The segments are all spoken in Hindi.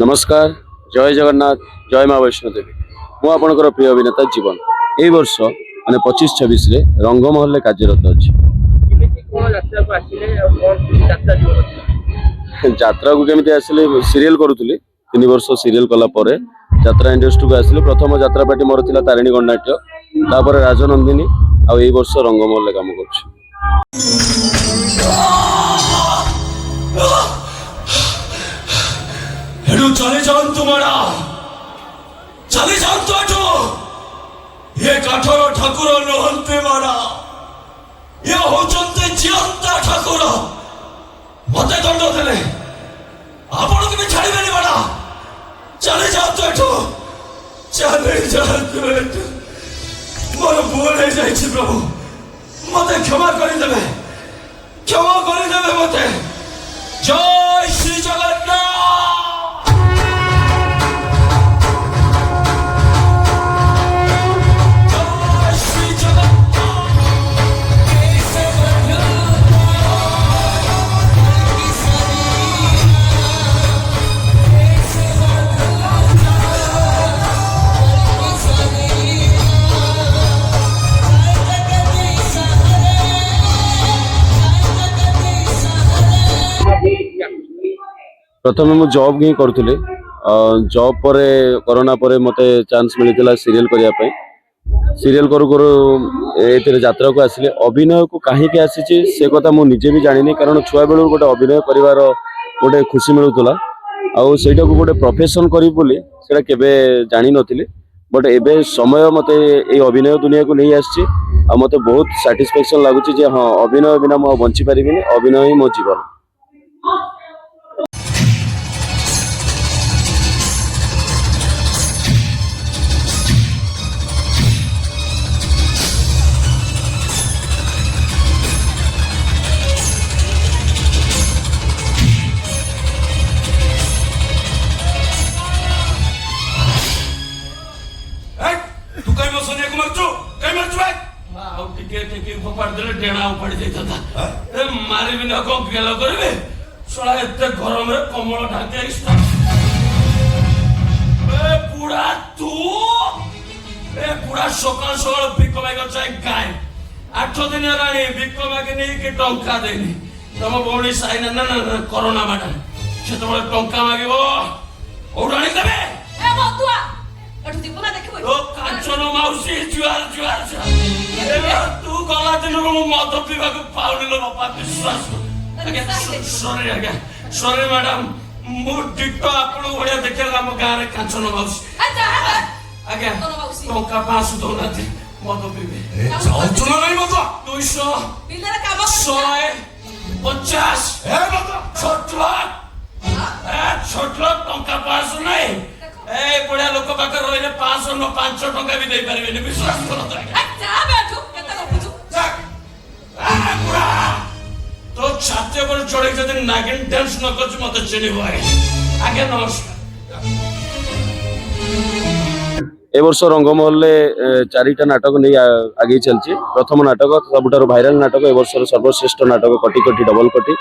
नमस्कार जय जगन्नाथ जय माँ वैष्णोदेवी मु आपणकर प्रिय अभिनेता जीवन ए वर्ष माने 25-26 रे रंगमहल कार्यरत अच्छी यात्रा को केमी आसिले सीरियल करूली 3 वर्ष सीरियल कला परे यात्रा इंडस्ट्री को आसिले प्रथम यात्रा पार्टी मोर थिला तारिणी गणनाट्य तापर राजनंदिनी आ ए वर्ष रंगमहल काम कर चले जान तुम्हारा चले जान तो ये काठर ठाकुर नहंते मारा ये होचंते जियंता ठाकुर मते दंड देले आपण के छाड़ीबेनी मारा चले जान तो चले जान तो मोर भूल है जाइछि प्रभु मते क्षमा करि देबे मते जय श्री जगन्नाथ। प्रथम मु जॉब ही करूली जॉब पर कोरोना पर मते चांस मिलता सीरियल करने सीरियल करू करू ए यात्रा को आसिले अभिनय को कहीं आसी से कथा मु निजे भी जानी कारण छुआ बेलू गोटे अभिनय कर गोटे खुशी मिलूला आईटा को गोटे प्रोफेशन करी बोली सेटा केबे जानी नथिली बट एबे समय मते ए अभिनय दुनिया को नहीं आसी मते बहुत सैटिस्फैक्शन लगुच हाँ अभिनय बिना मु बंची पारिबिनी अभिनय ही मो जीवन। मारी बिना कौन गेल करबे सोला एते गरम रे कमल ढाके ए पुरा तू ए पुरा सकाल सकाल भिक माग चाहे गाय 8 दिन रानी भिक माग नहीं कि टंका देनी तम बौणी साइन ना ना कोरोना माडा से तम टंका मागिबो ओडाणी देबे ए मतुआ अठ दीपना देखबो ओ कांचन माउसी जुआर जुआर तू गला दिन को मद पीवा को पाउनी लो बापा विश्वास सॉरी आज्ञा सॉरी मैडम मु डिटो आपन भलिया देखला हम गां रे कांचन माउसी आज्ञा टंका 500 दोना दे मद पीबे जाऊ चलो नहीं मत 200 बिलर काम 150 ए मत छोटला टंका 500 नहीं ए बड़िया लोक पाकर रहिले 500 न 500 टंका भी दे पारिबे विश्वास करो तो जा बैठो केता गपुछु तो छाते पर चढ़े जदि नागिन डांस न करछ मत चिनी भाई आगे नमस्कार। ए वर्ष रंगमहल 4टा नाटक नहीं आगे चलती प्रथम नाटक सबुठार भाइराल नाटक ए वर्ष सर्वश्रेष्ठ नाटक कटी कटी डबल कटी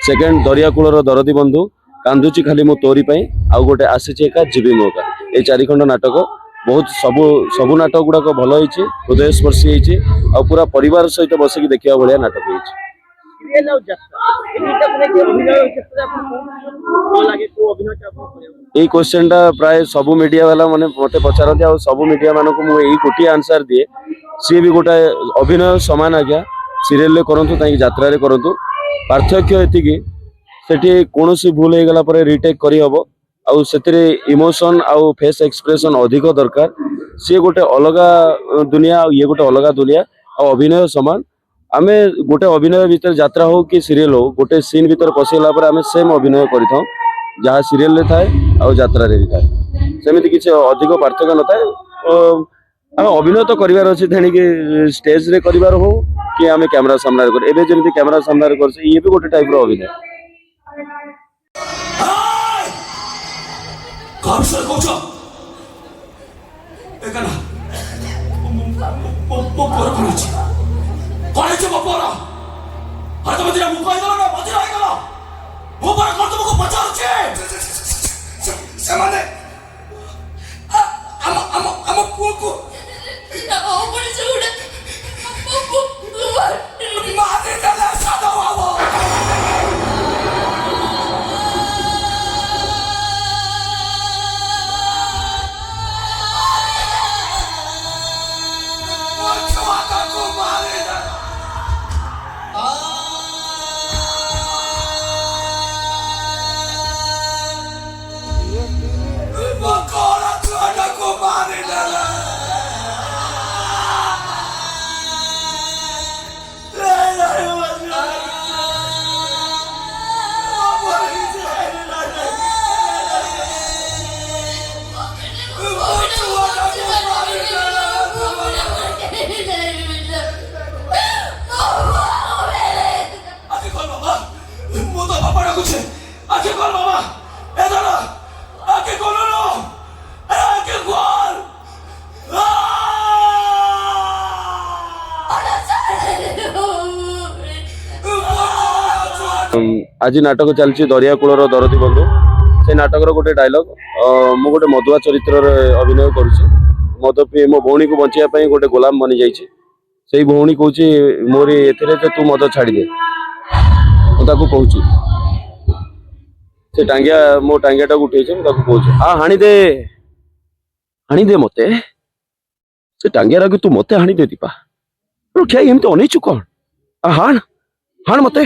सेकेंड दरियाकूलर दरदी बंधु कांदुची खाली मो तोरी पई आउ गोटे आसीचे एका जीवी मौका ए 4 खंड नाटक बहुत सबु नाटक गुड़ाक भल होइछि हृदय स्पर्शी होइछि आ पूरा परिवार सहित बसिक देखिया भलिया नाटक होइछि। এই क्वेश्चनटा प्राय सबु मीडिया वाला माने मते पचारନ୍ତି आ सबु मीडिया मानको मु एई गोटी आंसर दिए सी भी गोटा अभिनय समान आज्ञा सीरियल रे करंतु ताई यात्रा रे करंतु पार्थक्य एति कि सेठी कोनोसी भूल हे गला परे रीटेक करी हबो आउ सेतरे इमोशन आउ फेस एक्सप्रेशन अधिक दरकार सी गोटे अलगा दुनिया ये गोटे अलगा दुनिया आ अभिनय समान आमे गोटे अभिनय भीतर यात्रा हो कि सीरियल हो गोटे सीन भीतर पसिला पर आमे सेम अभिनय करिथाउ जहाँ सीरियल रे थाए आ यात्रा रे भी थाए सेमिति किछि अधिक पार्थक्य न थाए आमे अभिनय तो करिवार अछि थेनी कि स्टेज रे करिवार हो कि आमे कैमरा सामने रे कर एबे जेमिति कैमरा सामने रे करछ ये भी गोटे टाइप रो अभिनय कौन सा कोचा एकना पोपोर कॉलेज कॉलेज पोपोर हाथ में तेरा मुंह का इधर ना बंद रहेगा वो पर कौन तुमको बचा रहे ସେମାନେ ଆମ ପୁଅକୁ ଅପରିଚୟ ଗୁଡା ମାରିଦେଲେ ସାଧୁ ବାବୁ। ମୋ ଛୁଆଟାକୁ ମାରିଦେଲେ। ମୋ କଳା ଛୁଆଟାକୁ ମାରିଦେଲେ। आज नाटक चलती दरिया कूलर दरदी बंधु से नाटकर गोटे डायलॉग मु गोटे मधुआ चरित्र अभिनय करुच्ची मद पी मो भौणी को बचाई गोटे गोलाम बनी जाइए भौणी कौच मोरी ए तू मद छाड़ी दे कहूँ से टांगिया मो टांगिया टाक उठे कहूँ हाँ हाणी दे मते से टांगिया रगे तू मते हाणी दे दीपा क्या एमती अनईचु कौन हाण हाण मते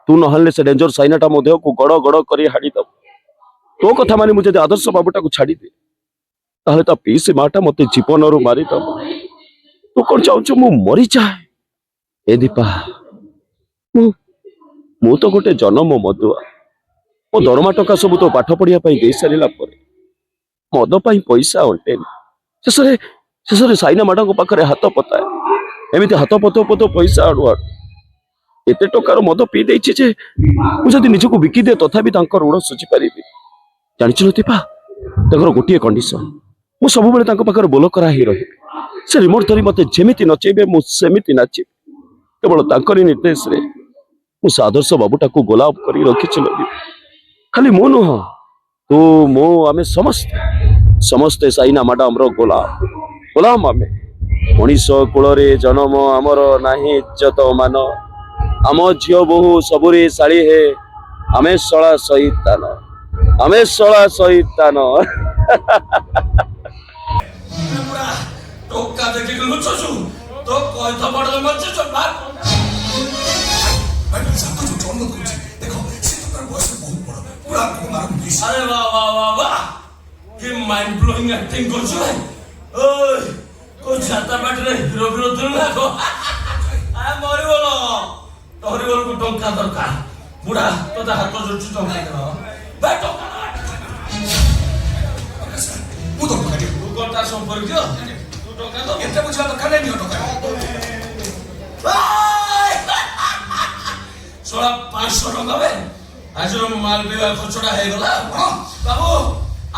तू नहले से डेंजर साइनाटा मो देह को गड़ गड़ कर हाड़ी दब तो कथा मानी मुझे आदर्श बाबूटा को छाड़ी दे ताहले ता पीसी माटा मते जीवन रु मारी दब तू कौन चाहू मु मरी जाए ए दीपा मु तो गोटे जन्म मधुआ मो दरमा टका सब तो पाठ पढ़िया दे सारा पर मद पैसा अंटेन शेष साइना माटा पाखे हाथ पताए एमती हाथ पतो पतो पैसा आड़ू आड़ू एते टकार मद पी देछि जे मुझे निजको बिकी दे तथापि ऋण सुझी पारि जानी दीपा गोटे कंडीशन मु सब बेले बोल करा ही रही से रिमोट धरी मत जमीती नचेबे मुझे नाचे केवल निर्देश रे मुझे आदर्श बाबूटा को गोलाप कर रखी खाली मु नुह तू मो आमे समस्ते साइना मैडम गोलाम गोलाम आमे मनीष कूल जन्म आमर नाही इज्जत मान आम झील बोहू सबुरी शाड़ी है आमे शला सहितान आमे शला सहितान टोका देखि लुचछु तो कोइ त बड मचे छ बात भाई सब तो जोन मत कुछ देखो से तो बॉस बहुत बड़ा पूरा कुमार पुलिस अरे वाह वाह वाह वाह कि माइंड ब्लोइंग एक्टिंग कर छ ओए को छाता बैठ रे हीरो हीरो तुम ना को आ मरि बोलो तोहरी बोल को टोका दरकार बुढ़ा तो हाथ जोड़ टोका दे भाई टोका मु तो टोका तू कोटा संपर्क तू टोका दो एते बुझा तो काने नियो टोका सोला 500 टका बे आज माल बिवा खचड़ा हे गला बाबू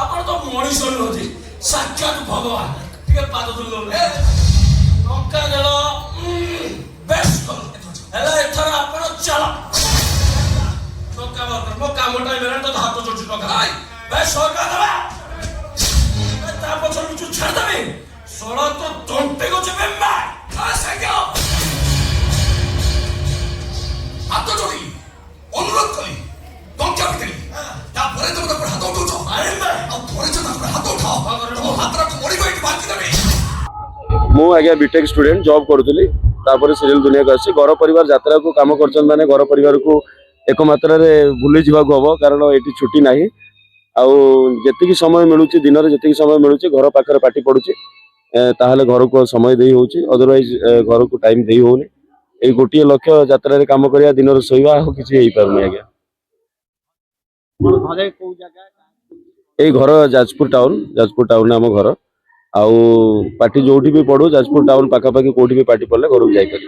आपण तो मनीष नथि साक्षात भगवान ठीक पाद दुल ले टोका देलो बेस्ट हेला एथरा आपण चला टोका बात मो कामटा मेरा तो हाथ जोड़ टोका भाई बे सरकार दबा ता पछर किछु छाड़ देबे सोला तो टंटे को जेबे मा आसे गयो हाथ जोड़ी अनुरोध करी टंका बितली ता परे तो मत हाथ उठाओ अरे बे अब थोड़े छ ता हाथ उठाओ तो हाथ रख मोड़ी को एक बात देबे मु आगे बीटेक स्टूडेंट जॉब करथुली तापर सीरियल दुनिया को आसी घर परिवार यात्रा को काम करछन माने घर परिवार को एक मात्रा रे भूली जीवा को हबो कारण एटी छुट्टी नाही आउ जति समय मिलुची दिन रे जति समय मिलुची घर पाखर पाटी पडुची ताहले घर को समय देई होउची अदरवाइज घर को टाइम देई होउनी ए गोटिए लक्ष्य यात्रा रे काम करिया दिन रे सोइबा हो किछि हेई पारनी आज्ञा घरे को जगह ए घर जाजपुर टाउन आम घर आउ पार्टी जोठी भी पढ़ू जाजपुर टाउन पाखापाखि कोठी भी पार्टी पड़े घर को जाई करी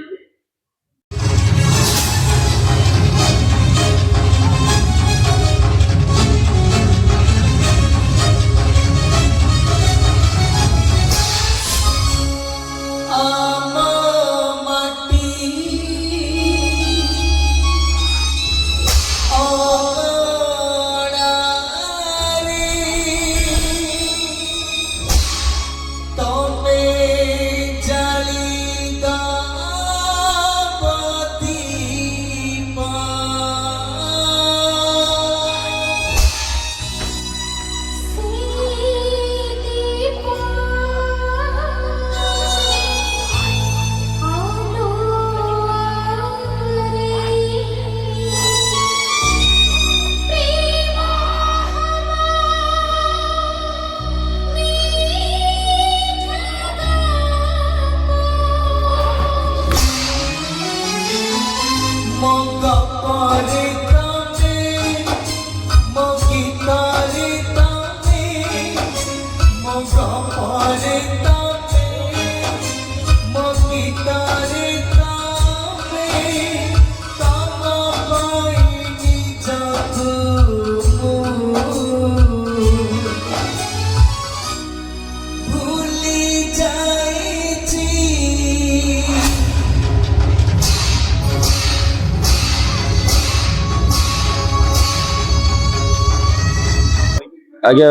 ଆଜ୍ଞା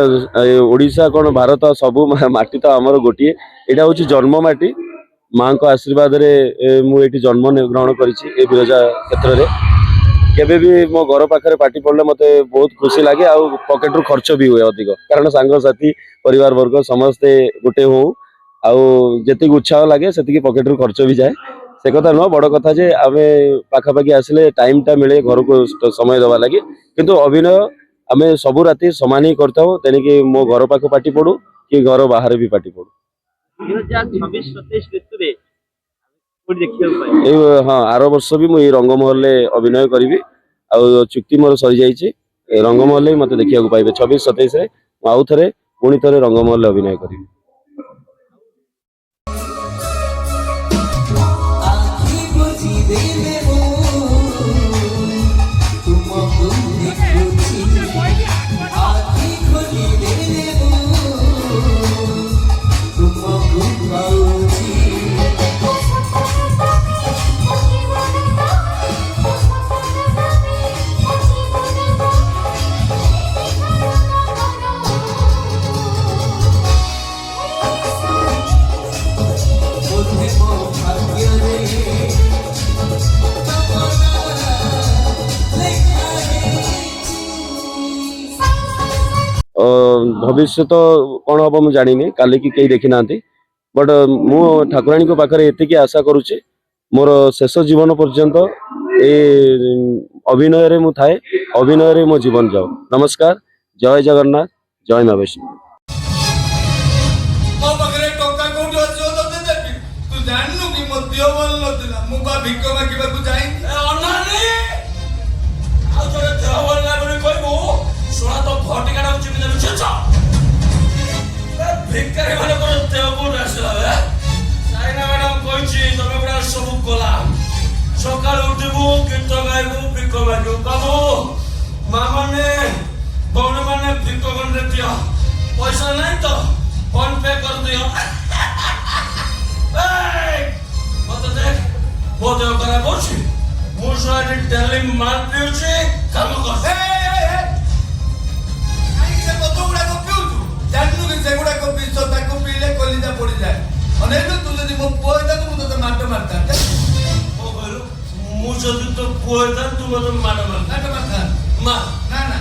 ଓଡ଼ିଶା କ'ଣ ଭାରତ ସବୁ ମାଟି ତ ଆମର ଗୋଟିଏ। ଏଇଟା ହେଉଛି ଜନ୍ମ ମାଟି। ମାଙ୍କ ଆଶୀର୍ବାଦରେ ମୁଁ ଏଠି ଜନ୍ମ ଗ୍ରହଣ କରିଛି ଏ ବିରଜା କ୍ଷେତ୍ରରେ। କେବେ ବି ମୋ ଘର ପାଖରେ ପାଟି ପଡ଼ିଲେ ମୋତେ ବହୁତ ଖୁସି ଲାଗେ ଆଉ ପକେଟରୁ ଖର୍ଚ୍ଚ ବି ହୁଏ ଅଧିକ, କାରଣ ସାଙ୍ଗସାଥି ପରିବାର ବର୍ଗ ସମସ୍ତେ ଗୋଟେ ହଉ ଆଉ ଯେତିକି ଉତ୍ସାହ ଲାଗେ ସେତିକି ପକେଟରୁ ଖର୍ଚ୍ଚ ବି ଯାଏ। ସେ କଥା ନୁହଁ, ବଡ଼ କଥା ଯେ ଆମେ ପାଖାପାଖି ଆସିଲେ ଟାଇମଟା ମିଳେ ଘରକୁ ସମୟ ଦେବା ଲାଗି। କିନ୍ତୁ ଅଭିନୟ ଆମେ ସବୁ ରାତି ସମାନ ହିଁ କରିଥାଉ, ତେଣିକି ମୋ ଘର ପାଖ ପାଟି ପଡ଼ୁ କି ଘର ବାହାରେ ବି ପାଟି ପଡ଼ୁ। 2026-27 ଋତୁରେ କୋଉଠି ଦେଖିବାକୁ ପାଇବେ? ଏଇ ହଁ, ଆର ବର୍ଷ ବି ମୁଁ ଏଇ ରଙ୍ଗମହଲରେ ଅଭିନୟ କରିବି ଆଉ ଚୁକ୍ତି ମୋର ସରିଯାଇଛି। ରଙ୍ଗମହଲରେ ବି ମୋତେ ଦେଖିବାକୁ ପାଇବେ 26-27ରେ। ମୁଁ ଆଉ ଥରେ ପୁଣି ଥରେ ରଙ୍ଗମହଲରେ ଅଭିନୟ କରିବି। ଭବିଷ୍ୟତ କ'ଣ ହବ ମୁଁ ଜାଣିନି, କାଲିକି କେହି ଦେଖିନାହାନ୍ତି। ବଟ୍ ମୁଁ ଠାକୁରାଣୀଙ୍କ ପାଖରେ ଏତିକି ଆଶା କରୁଛି ମୋର ଶେଷ ଜୀବନ ପର୍ଯ୍ୟନ୍ତ ଏ ଅଭିନୟରେ ମୁଁ ଥାଏ, ଅଭିନୟରେ ମୋ ଜୀବନ ଯାଉ। ନମସ୍କାର, ଜୟ ଜଗନ୍ନାଥ, ଜୟ ମା ବୈଷ୍ଣବୀ। ମୋ ପାଖରେ ଟଙ୍କା କୋଉଠି ଅଛି ତତେ ଦେବି? ତୁ ଜାଣିନୁ କି ମୋ ଦେହ ଭଲ ନଥିଲା, ମୁଁ ବା ଭିକ ମାଗିବାକୁ ଯାଇ ଅନାନି। ଆଉ ତୋର ଦେହ ଭଲ ଲାଗୁନି କହିବୁ, ଶୁଣା ତ ଘଟିକାଟାକୁ ଚିପି ଦେବି ଛେଚ। ଭିକାରୀ ମାନଙ୍କର ଦେହ କୋଉଠି ଆସିଲା ବେ? ସାଇନା ମ୍ୟାଡାମ କହିଛି ତମେ ପୁରା ସବୁ କଲା। ସକାଳୁ ଉଠିବୁ, ଗୀତ ଗାଇବୁ, ଭିକ ମାଗିବୁ। ବାବୁ ମା ମାନେ ଭଉଣୀ ମାନେ ଭିକ ଗଣ୍ଡରେ ଦିଅ, ପଇସା ନାହିଁ ତ ଫୋନ ପେ କରିଦିଅ। ମତେ ଦେଖ, ମୋ ଦେହ ଖରାପ ଅଛି, ମୁଁ ଶୁଣା ଡେଲି ମାଲ ପିଉଛି, କାମ କର। ସେ ବୋତଲ ଗୁଡାକ ପିଉଛୁ, ଜାଣିନୁ କି ସେଗୁଡାକ ବିଷ, ତାକୁ ପିଇଲେ କଲିଜା ପଡିଯାଏ। ଅନେଇଲୁ ତୁ ଯଦି ମୋ ପୁଅ ହେଇଥାନ୍ତୁ ମୁଁ ତତେ ମାଟ ମାରିଥାନ୍ତି। କଣ କହିଲୁ? ମୁଁ ଯଦି ତୋ ପୁଅ ହେଇଥାନ୍ତି ତୁ ମତେ ମାଟ ମାରିଥାନ୍ତି। ମା ନା ନା